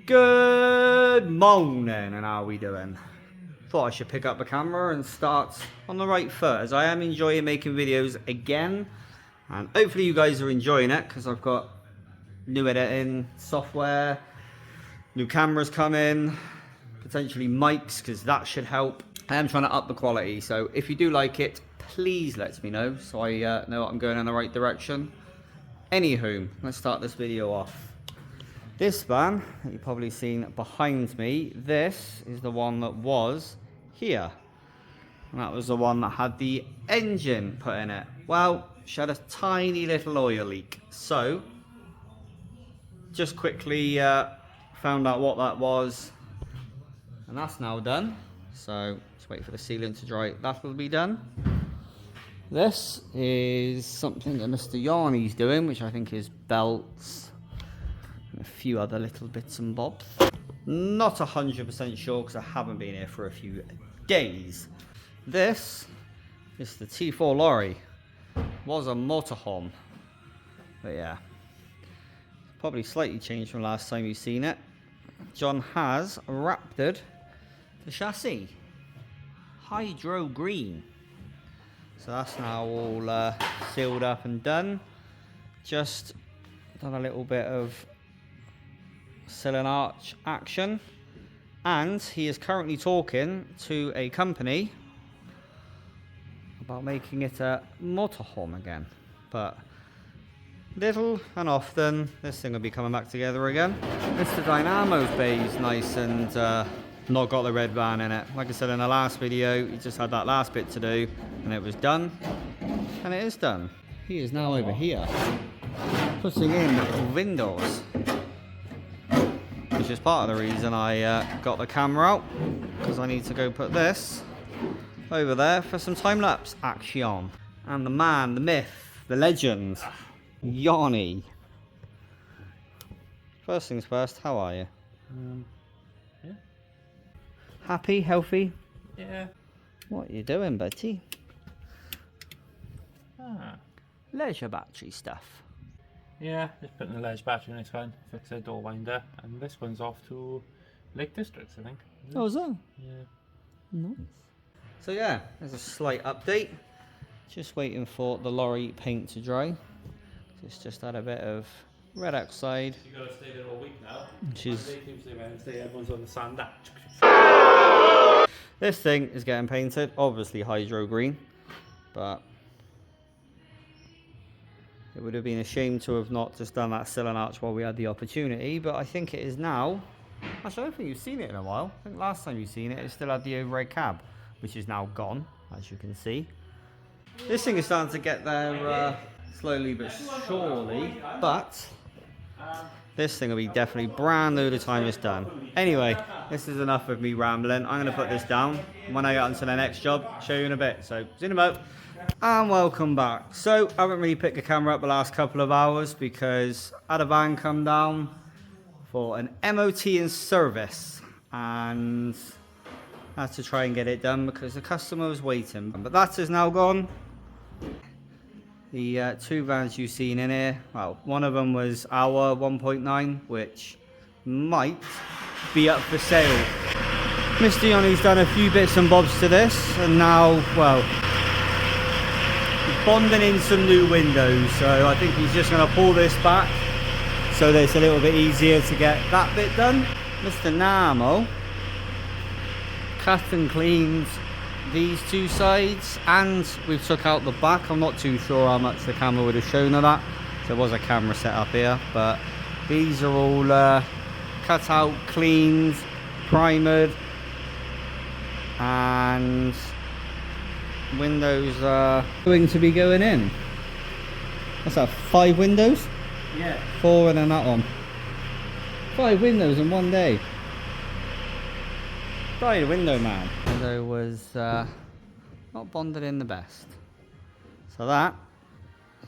Good morning, and how are we doing? Thought I should pick up the camera and start on the right foot, as I am enjoying making videos again, and hopefully you guys are enjoying it, because I've got new editing software, new cameras coming, potentially mics, because that should help. I am trying to up the quality, so if you do like it, please let me know, so I know I'm going in the right direction. Anywho, let's start this video off. This van that you've probably seen behind me, this is the one that was here. And that was the one that had the engine put in it. Well, she had a tiny little oil leak. So, just quickly found out what that was. And that's now done. So, just wait for the sealant to dry. That'll be done. This is something that Mr. Yarney's doing, which I think is belts. A few other little bits and bobs. Not 100% sure because I haven't been here for a few days. This is the T4 lorry. Was a motorhome, but yeah, probably slightly changed from last time you've seen it. John has raptored the chassis, hydro green. So that's now all sealed up and done. Just done a little bit of cylinder arch action, and he is currently talking to a company about making it a motorhome again, but little and often this thing will be coming back together again. Mr. Dynamo's bay is nice and not got the red van in it. Like I said in the last video, he just had that last bit to do and it was done, and it is done. He is now over here putting in windows, which is part of the reason I got the camera out, because I need to go put this over there for some time-lapse action. And the man, the myth, the legend, Yanni. First things first, how are you? Yeah. Happy, healthy? Yeah. What are you doing, buddy? Leisure battery stuff. Yeah, just putting the ledge battery in this one, fix a door winder, and this one's off to Lake Districts, I think. Oh, is that? Yeah. Nice. So yeah, there's a slight update. Just waiting for the lorry paint to dry. It's just had a bit of red outside. You've got to stay there all week now. She's... Monday, Tuesday, Wednesday, everyone's on the sand. This thing is getting painted, obviously hydro green, but it would have been a shame to have not just done that cylinder arch while we had the opportunity, but I think it is now. Actually, I don't think you've seen it in a while. I think last time you've seen it, it still had the overhead cab, which is now gone, as you can see. This thing is starting to get there slowly but surely, but this thing will be definitely brand new the time it's done. Anyway, this is enough of me rambling. I'm going to put this down. When I get onto the next job, show you in a bit. So, see you in a moment. And welcome back. So I haven't really picked the camera up the last couple of hours because I had a van come down for an MOT and service, and I had to try and get it done because the customer was waiting. But that is now gone. The two vans you've seen in here, well, one of them was our 1.9, which might be up for sale. Mr. Yanni's done a few bits and bobs to this, and now, well, bonding in some new windows, so I think he's just going to pull this back so that it's a little bit easier to get that bit done. Mr. Namo cut and cleaned these two sides, and we've took out the back. I'm not too sure how much the camera would have shown of that. There was a camera set up here, but these are all cut out, cleaned, primered, and windows are going to be going in. What's that, 5 windows? Yeah. 4 and then that one. 5 windows in one day. Died window man. Window was not bonded in the best. So that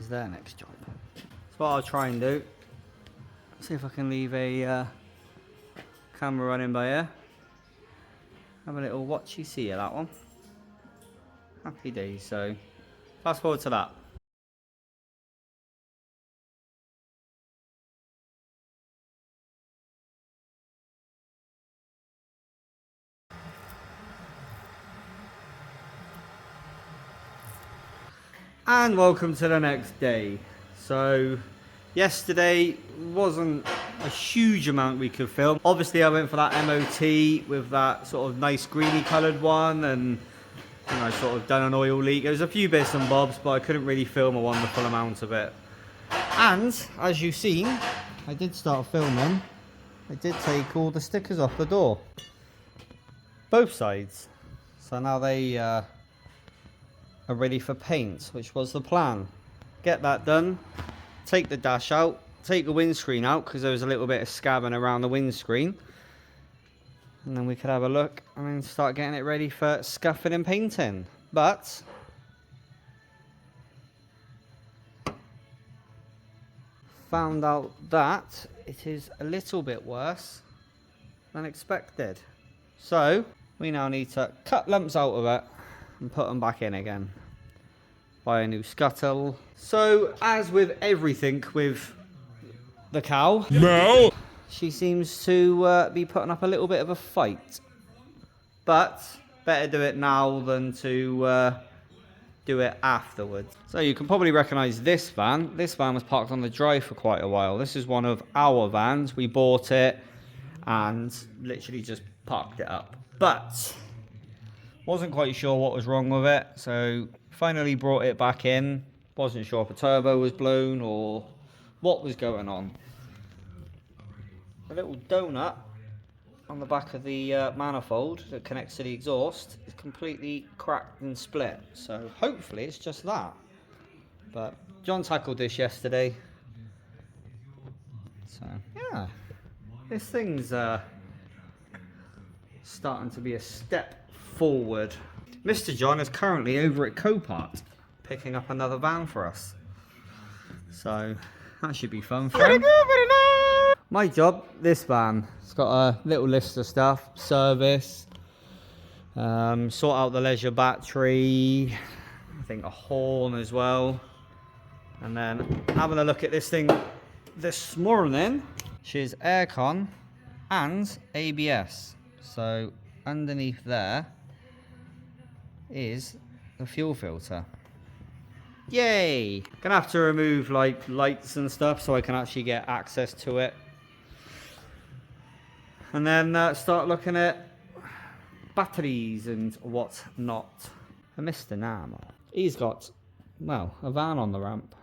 is their next job. That's what I'll try and do. See if I can leave a camera running by here. Have a little watchy see of that one. Happy days. So fast forward to that. And welcome to the next day. So yesterday wasn't a huge amount we could film. Obviously I went for that MOT with that sort of nice greeny coloured one, and I sort of done an oil leak. There was a few bits and bobs, but I couldn't really film a wonderful amount of it. And as you've seen, I did start filming. I did take all the stickers off the door, both sides. So now they are ready for paint, which was the plan. Get that done, take the dash out, take the windscreen out because there was a little bit of scabbing around the windscreen, and then we could have a look and then start getting it ready for scuffing and painting. But found out that it is a little bit worse than expected. So we now need to cut lumps out of it and put them back in again. Buy a new scuttle. So as with everything with the cow, no, she seems to be putting up a little bit of a fight. But better do it now than to do it afterwards. So you can probably recognise this van. This van was parked on the drive for quite a while. This is one of our vans. We bought it and literally just parked it up. But wasn't quite sure what was wrong with it, so finally brought it back in. Wasn't sure if a turbo was blown or what was going on. A little donut on the back of the manifold that connects to the exhaust is completely cracked and split, so hopefully it's just that. But John tackled this yesterday, so yeah, this thing's starting to be a step forward. Mr. John is currently over at Copart picking up another van for us, so that should be fun for him. My job, this van, it's got a little list of stuff: service, sort out the leisure battery, I think a horn as well, and then having a look at this thing this morning. She's aircon and ABS. So underneath there is the fuel filter. Yay! Gonna have to remove like lights and stuff so I can actually get access to it. And then start looking at batteries and what's not. For Mr. Namo, he's got, well, a van on the ramp.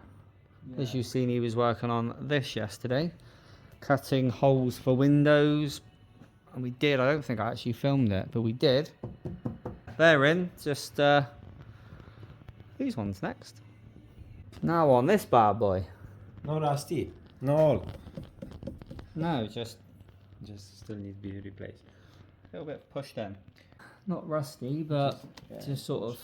Yeah. As you've seen, he was working on this yesterday, cutting holes for windows. And we did, I don't think I actually filmed it, but we did. They're in, just these ones next. Now on this bad boy. No rusty. No. No, just still need to be replaced. a little bit pushed in. Not rusty, but just sort of.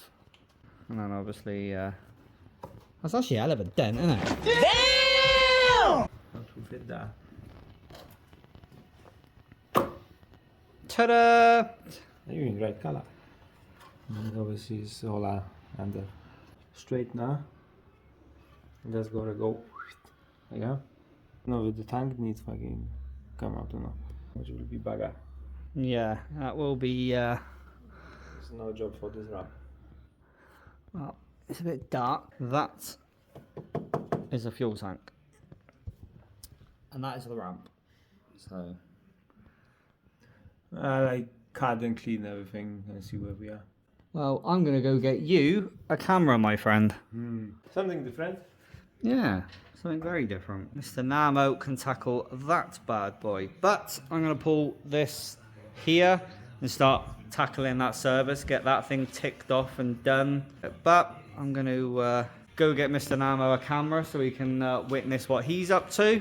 And then obviously, that's actually a hell of a dent, isn't it? Damn! How to fit that? Ta-da! You're in right color. And obviously it's all under straight now. That's gotta go. Yeah. No, with the tank needs fucking come out now, which will be bugger. Yeah, that will be. It's no job for this ramp. Well, it's a bit dark. That is a fuel tank, and that is the ramp. So. I cut and clean everything and see where we are. Well, I'm gonna go get you a camera, my friend. Something different? Yeah, something very different. Mr. Namo can tackle that bad boy. But I'm gonna pull this here and start tackling that service, get that thing ticked off and done. But I'm gonna go get Mr. Namo a camera so we can witness what he's up to.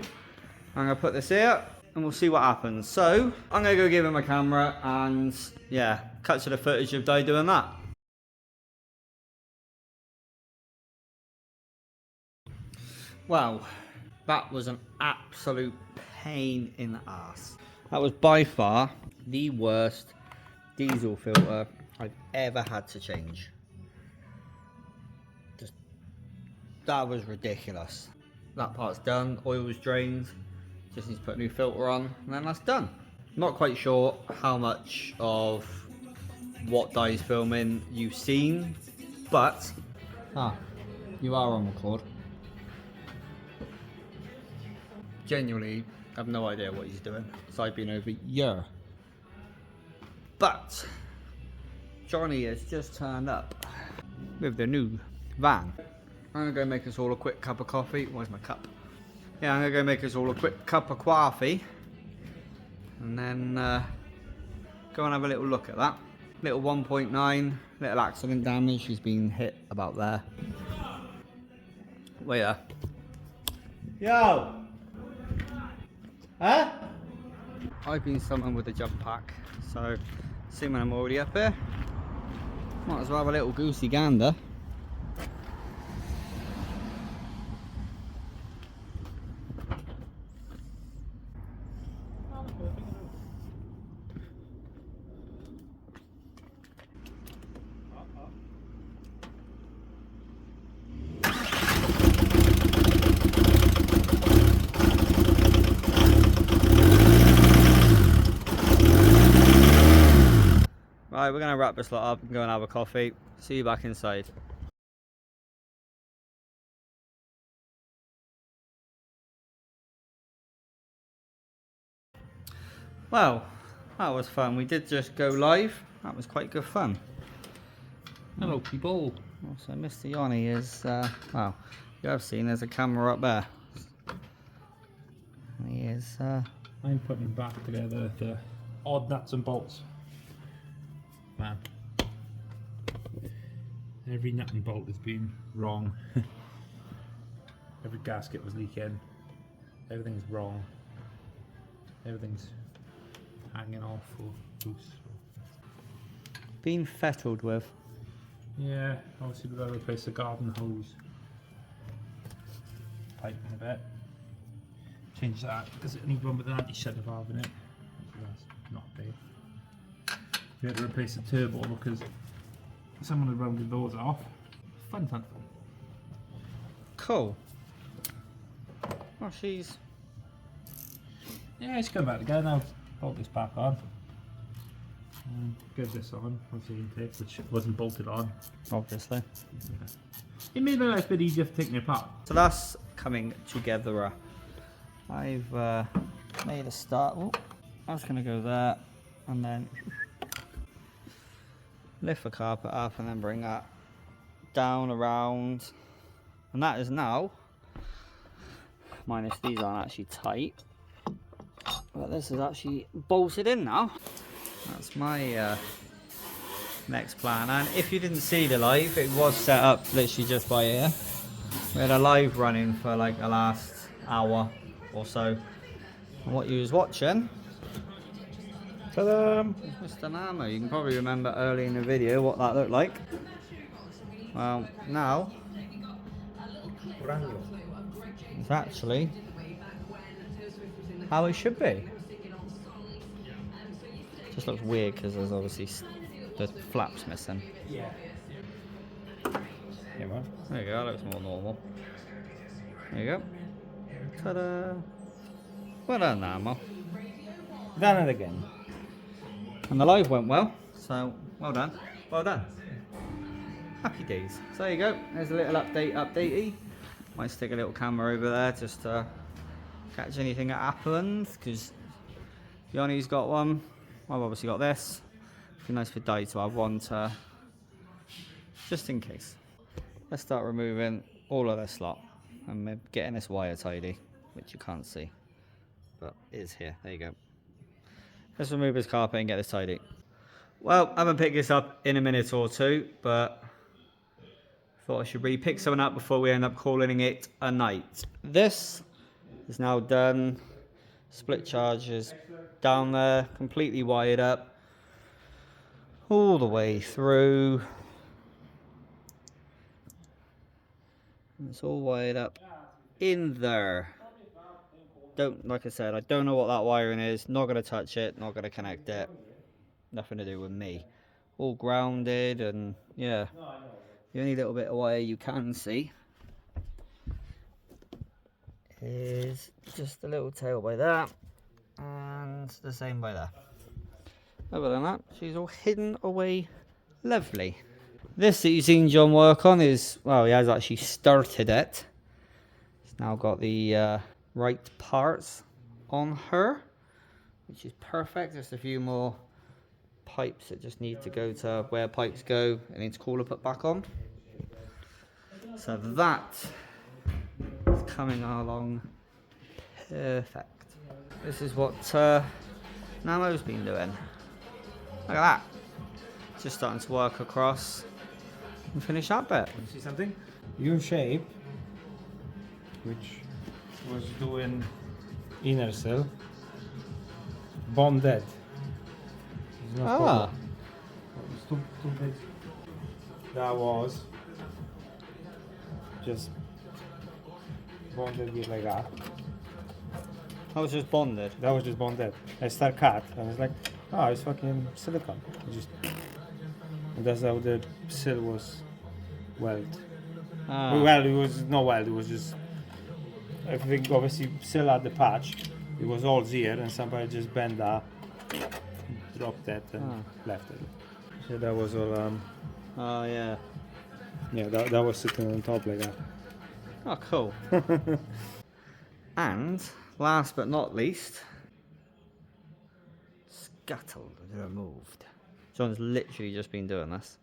I'm gonna put this here and we'll see what happens. So I'm gonna go give him a camera and yeah, cut to the footage of Di doing that. Well, that was an absolute pain in the ass. That was by far the worst diesel filter I've ever had to change. Just, that was ridiculous. That part's done, oil's drained, just need to put a new filter on, and then that's done. Not quite sure how much of what Di's filming you've seen, but You are on record. Genuinely have no idea what he's doing, because I've been over here. But Johnny has just turned up with the new van. I'm gonna go make us all a quick cup of coffee. Where's my cup? Yeah, I'm gonna go make us all a quick cup of coffee, and then go and have a little look at that. Little 1.9, little accident damage. She's been hit about there. Wait there. Yo! Huh? I've been summoned with a jump pack, so seeing when I'm already up here, might as well have a little goosey gander. Right, we're going to wrap this lot up and go and have a coffee. See you back inside. Well, that was fun. We did just go live. That was quite good fun. Hello, people. Also, Mr. Yanni is, well, you have seen there's a camera up there. And he is, I'm putting back together the odd nuts and bolts. Man, every nut and bolt has been wrong. Every gasket was leaking. Everything's wrong. Everything's hanging off or loose. been fettled with. Yeah, obviously we've got to replace the garden hose pipe in a bit. Change that because it needs one with an anti-shudder valve in it. So that's not big. We had to replace the turbo because someone had rounded those off. Fun. Cool. Oh, she's... Yeah, it's going back together now. Bolt this back on. Give this on, obviously intake, which wasn't bolted on. Obviously. It made my life a bit easier for taking it apart. So that's coming together. I've made a start. Oh, I was going to go there and then lift the carpet up and then bring that down around. And that is now, minus these aren't actually tight, but this is actually bolted in now. That's my next plan. And if you didn't see the live, it was set up literally just by here. We had a live running for like the last hour or so. And what you was watching, Ta-da! is Mr. Namo. You can probably remember early in the video what that looked like. Well, now it's actually how it should be. Just looks weird because there's obviously the flaps missing. Yeah. There you go, that looks more normal. There you go. Ta-da! Well done, Namo. Done it again. And the live went well, so well done. Well done. Happy days. So there you go. There's a little updatey. Might stick a little camera over there just to catch anything that happens, because Yanni's got one. I've obviously got this. It'd be nice for Di to have one to, just in case. Let's start removing all of this lot and getting this wire tidy, which you can't see, but it is here. There you go. Let's remove his carpet and get this tidy. Well, I haven't picked this up in a minute or two, but thought I should really pick something up before we end up calling it a night. This is now done. Split chargers down there, completely wired up all the way through. And it's all wired up in there. Like I said, I don't know what that wiring is. Not going to touch it, not going to connect it. Nothing to do with me. All grounded, and yeah. The only little bit of wire you can see is just a little tail by there, and the same by there. Other than that, she's all hidden away lovely. This that you've seen John work on is, well, he has actually started it. He's now got the right parts on her, which is perfect. Just a few more pipes that just need to go to where pipes go. It needs cooler put back on. So that is coming along perfect. This is what Namo's been doing. Look at that. Just starting to work across and finish that bit. You see something? U-shape, which was doing inner cell, bonded. It's not problem. It's too big. That was just bonded with like that. That was just bonded. That was just bonded. I start cut. I was like, oh, it's fucking silicone. And that's how the seal was welded. Well, it was not weld. It was just. I think obviously seal at the patch. It was all here, and somebody just bent that, dropped that, and left it. So that was all. Oh yeah. Yeah, that was sitting on top like that. Oh, cool. And last but not least, scuttle removed. John's literally just been doing this.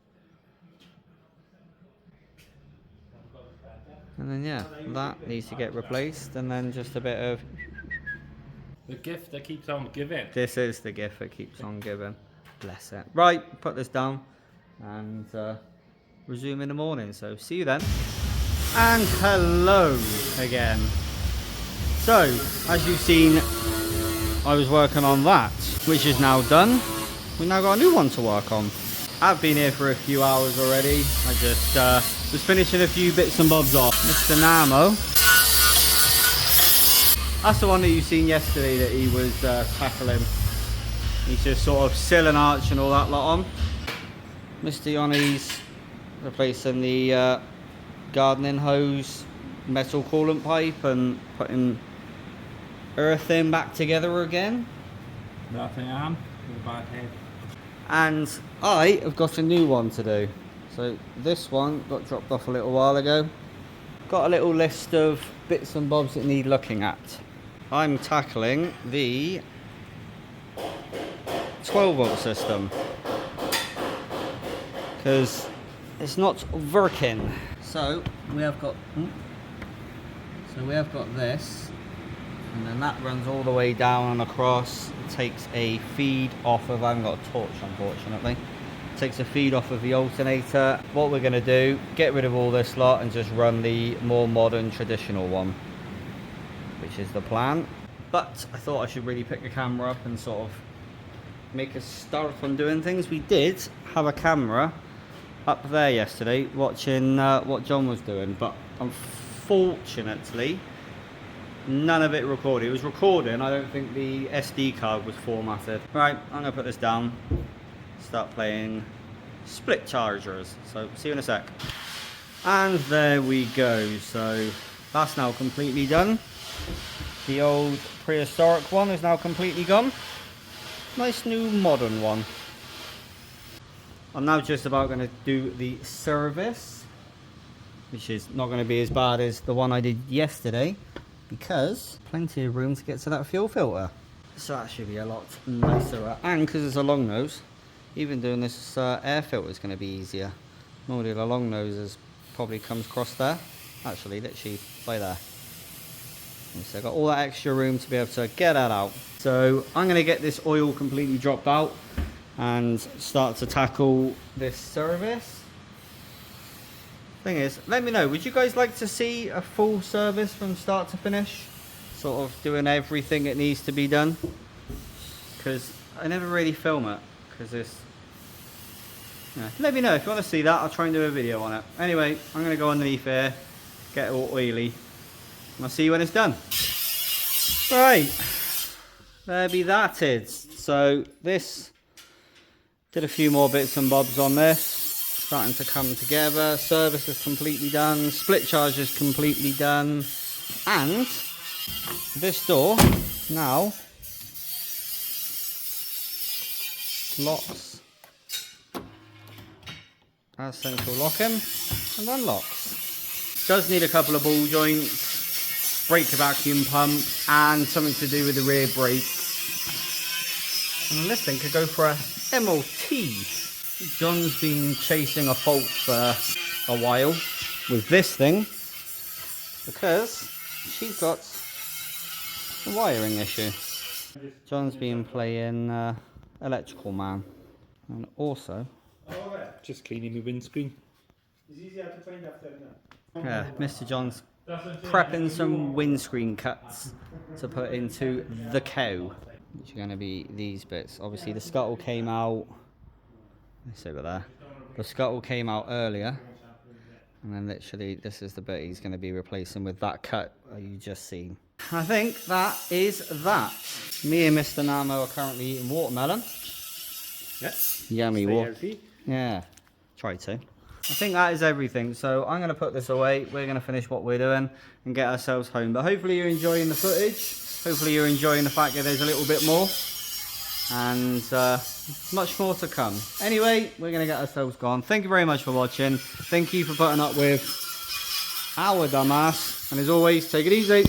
And then yeah, that needs to get replaced, and then just a bit of... The gift that keeps on giving. This is the gift that keeps on giving. Bless it. Right, put this down and resume in the morning. So see you then. And hello again. So, as you've seen, I was working on that, which is now done. We've now got a new one to work on. I've been here for a few hours already. I just was finishing a few bits and bobs off. Mr. Namo. That's the one that you've seen yesterday that he was tackling. He's just sort of sill and arch and all that lot on. Mr. Yanni's replacing the gardening hose, metal coolant pipe, and putting earthing back together again. Nothing on with a bad head. And I have got a new one to do. So this one got dropped off a little while ago. Got a little list of bits and bobs that need looking at. I'm tackling the 12 volt system because it's not working. So we have got this, and then that runs all the way down and across. It takes a feed off of, I haven't got a torch unfortunately. It takes a feed off of the alternator. What we're going to do, get rid of all this lot and just run the more modern traditional one, which is the plan. But I thought I should really pick the camera up and sort of make a start on doing things. We did have a camera up there yesterday watching what John was doing, but unfortunately none of it recorded. It was recording, I don't think the SD card was formatted. Right, I'm gonna put this down, start playing split chargers, so see you in a sec. And there we go. So that's now completely done. The old prehistoric one is now completely gone. Nice new modern one. I'm now just about going to do the service, which is not going to be as bad as the one I did yesterday, because plenty of room to get to that fuel filter. So that should be a lot nicer. And because it's a long nose, even doing this air filter is going to be easier. Normally the long noses probably comes across there. Actually, literally by there. And so I've got all that extra room to be able to get that out. So I'm going to get this oil completely dropped out and start to tackle this service. Thing is, let me know, would you guys like to see a full service from start to finish? Sort of doing everything that needs to be done? Because I never really film it, because it's... Yeah. Let me know if you want to see that, I'll try and do a video on it. Anyway, I'm going to go underneath here, get it all oily, and I'll see you when it's done. Right, there be that it. So this, did a few more bits and bobs on this, starting to come together. Service is completely done, split charge is completely done, and this door now locks Has central locking and unlocks. Does need a couple of ball joints, brake vacuum pump, and something to do with the rear brake. And this thing could go for a MOT. John's been chasing a fault for a while with this thing because she's got a wiring issue. John's been playing Electrical Man, and also Just cleaning my windscreen. It's easier to find after now. yeah, Mr. John's prepping some windscreen cuts to put into the cow, which are going to be these bits. Obviously the scuttle came out, let's see over there, the scuttle came out earlier, and then literally this is the bit he's going to be replacing with that cut you just seen. I think that is that. Me and Mr. Namo are currently eating watermelon. Yes. Yummy Stay water. healthy. Yeah, try to. I think that is everything, so I'm going to put this away. We're going to finish what we're doing and get ourselves home. But hopefully you're enjoying the footage. Hopefully you're enjoying the fact that there's a little bit more. And much more to come. Anyway, we're going to get ourselves gone. Thank you very much for watching. Thank you for putting up with our dumbass. And as always, take it easy.